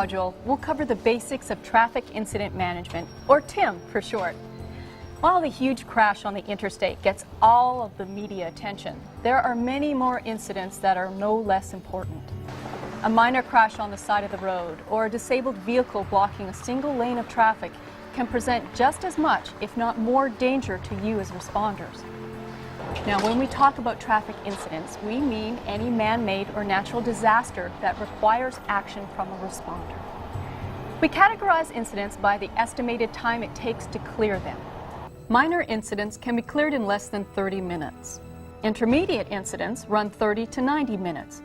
module, we'll cover the basics of traffic incident management, or TIM for short. While the huge crash on the interstate gets all of the media attention, there are many more incidents that are no less important. A minor crash on the side of the road or a disabled vehicle blocking a single lane of traffic can present just as much, if not more, danger to you as responders. Now, when we talk about traffic incidents, we mean any man-made or natural disaster that requires action from a responder. We categorize incidents by the estimated time it takes to clear them. Minor incidents can be cleared in less than 30 minutes. Intermediate incidents run 30 to 90 minutes.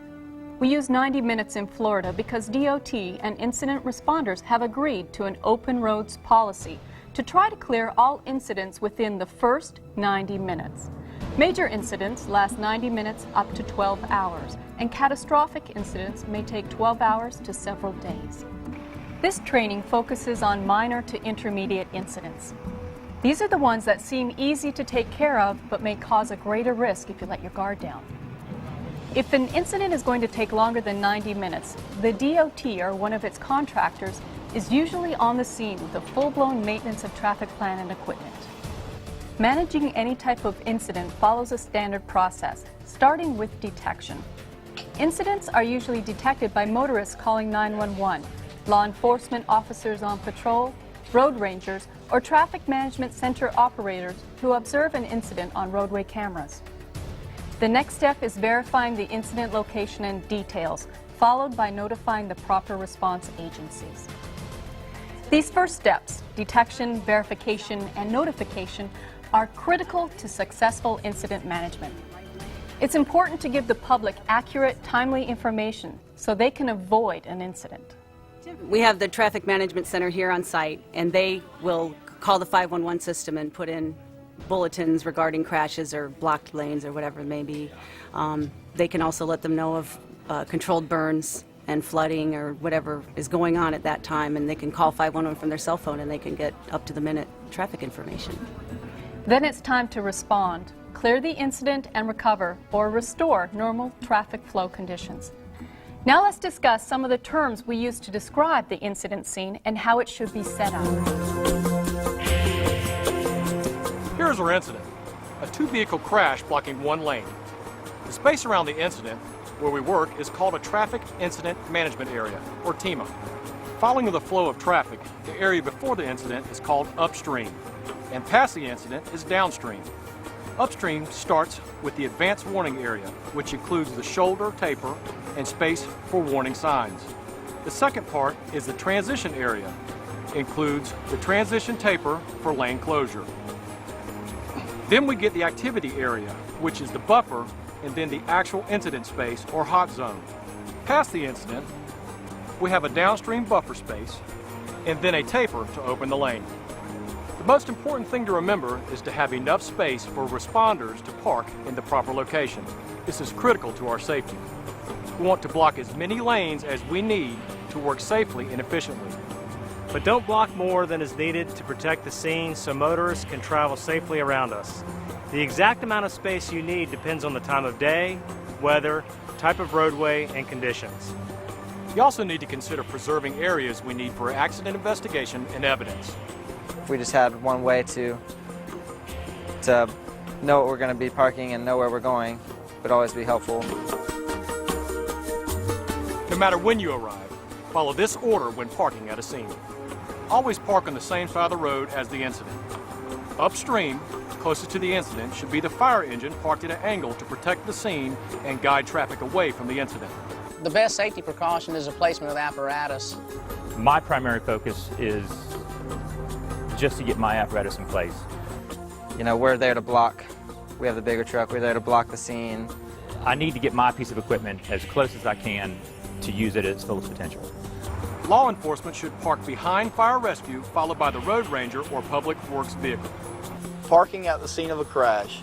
We use 90 minutes in Florida because DOT and incident responders have agreed to an open roads policy to try to clear all incidents within the first 90 minutes. Major incidents last 90 minutes up to 12 hours, and catastrophic incidents may take 12 hours to several days. This training focuses on minor to intermediate incidents. These are the ones that seem easy to take care of, but may cause a greater risk if you let your guard down. If an incident is going to take longer than 90 minutes, the DOT or one of its contractors is usually on the scene with a full-blown maintenance of traffic plan and equipment. Managing any type of incident follows a standard process, starting with detection. Incidents are usually detected by motorists calling 911, law enforcement officers on patrol, road rangers, or traffic management center operators who observe an incident on roadway cameras. The next step is verifying the incident location and details, followed by notifying the proper response agencies. These first steps, detection, verification, and notification, are critical to successful incident management. It's important to give the public accurate, timely information so they can avoid an incident. We have the Traffic Management Center here on site, and they will call the 511 system and put in bulletins regarding crashes or blocked lanes or whatever it may be. They can also let them know of controlled burns and flooding or whatever is going on at that time, and they can call 511 from their cell phone and they can get up-to-the-minute traffic information. Then it's time to respond, clear the incident and recover or restore normal traffic flow conditions. Now let's discuss some of the terms we use to describe the incident scene and how it should be set up. Here's our incident, a two-vehicle crash blocking one lane. The space around the incident where we work is called a Traffic Incident Management Area, or TIMA. Following the flow of traffic, the area before the incident is called upstream, and past the incident is downstream. Upstream starts with the advanced warning area, which includes the shoulder taper and space for warning signs. The second part is the transition area, includes the transition taper for lane closure. Then we get the activity area, which is the buffer, and then the actual incident space or hot zone. Past the incident, we have a downstream buffer space and then a taper to open the lane. The most important thing to remember is to have enough space for responders to park in the proper location. This is critical to our safety. We want to block as many lanes as we need to work safely and efficiently. But don't block more than is needed to protect the scene so motorists can travel safely around us. The exact amount of space you need depends on the time of day, weather, type of roadway, and conditions. You also need to consider preserving areas we need for accident investigation and evidence. If we just had one way to know what we're going to be parking and know where we're going, would always be helpful. No matter when you arrive, follow this order when parking at a scene. Always park on the same side of the road as the incident. Upstream, closest to the incident, should be the fire engine parked at an angle to protect the scene and guide traffic away from the incident. The best safety precaution is the placement of apparatus. My primary focus is just to get my apparatus in place. You know, we're there to block. We have the bigger truck. We're there to block the scene. I need to get my piece of equipment as close as I can to use it at its fullest potential. Law enforcement should park behind fire rescue, followed by the road ranger or public works vehicle. Parking at the scene of a crash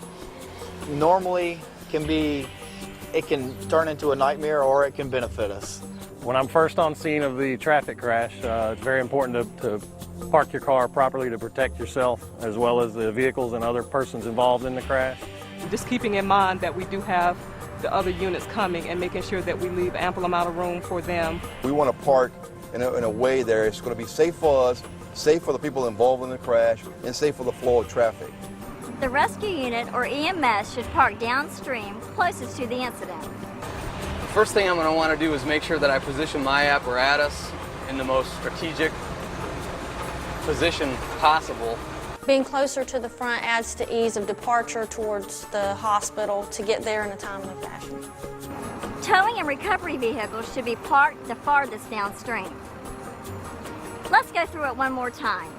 normally it can turn into a nightmare or it can benefit us. When I'm first on scene of the traffic crash, it's very important to park your car properly to protect yourself as well as the vehicles and other persons involved in the crash. Just keeping in mind that we do have the other units coming and making sure that we leave ample amount of room for them. We want to park in a way there it's going to be safe for us, safe for the people involved in the crash, and safe for the flow of traffic. The rescue unit or EMS should park downstream closest to the incident. The first thing I'm going to want to do is make sure that I position my apparatus in the most strategic position possible. Being closer to the front adds to ease of departure towards the hospital to get there in a timely fashion. Towing and recovery vehicles should be parked the farthest downstream. Let's go through it one more time.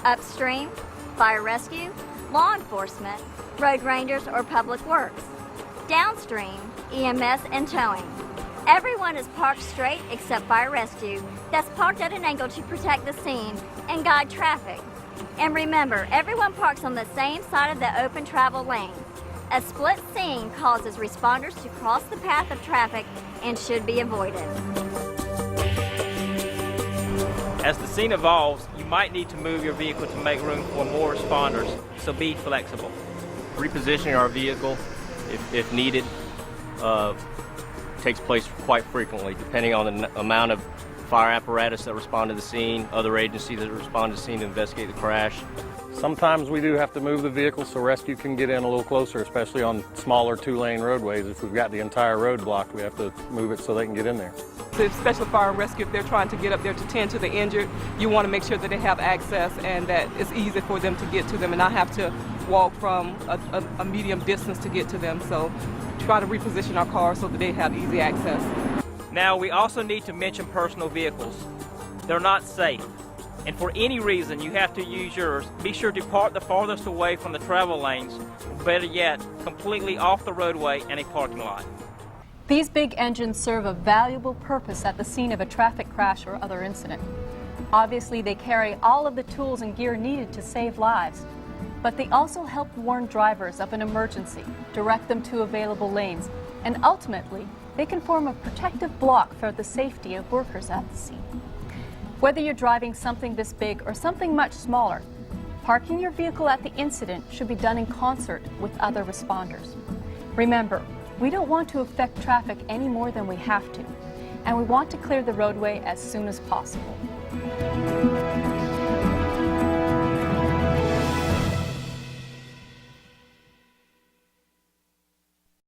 Upstream, fire rescue, law enforcement, road rangers, or public works. Downstream, EMS and towing. Everyone is parked straight except fire rescue, that's parked at an angle to protect the scene and guide traffic. And remember, everyone parks on the same side of the open travel lane. A split scene causes responders to cross the path of traffic and should be avoided. As the scene evolves, you might need to move your vehicle to make room for more responders, so be flexible. Repositioning our vehicle, if needed, takes place quite frequently, depending on the amount of fire apparatus that respond to the scene, other agencies that respond to the scene to investigate the crash. Sometimes we do have to move the vehicle so rescue can get in a little closer, especially on smaller two-lane roadways. If we've got the entire road blocked, we have to move it so they can get in there. So especially fire and rescue, if they're trying to get up there to tend to the injured, you want to make sure that they have access and that it's easy for them to get to them and not have to walk from a medium distance to get to them. So try to reposition our cars so that they have easy access. Now, we also need to mention personal vehicles. They're not safe. And for any reason you have to use yours, be sure to park the farthest away from the travel lanes, or better yet, completely off the roadway and a parking lot. These big engines serve a valuable purpose at the scene of a traffic crash or other incident. Obviously, they carry all of the tools and gear needed to save lives, but they also help warn drivers of an emergency, direct them to available lanes, and ultimately, they can form a protective block for the safety of workers at the scene. Whether you're driving something this big or something much smaller, parking your vehicle at the incident should be done in concert with other responders. Remember, we don't want to affect traffic any more than we have to, and we want to clear the roadway as soon as possible.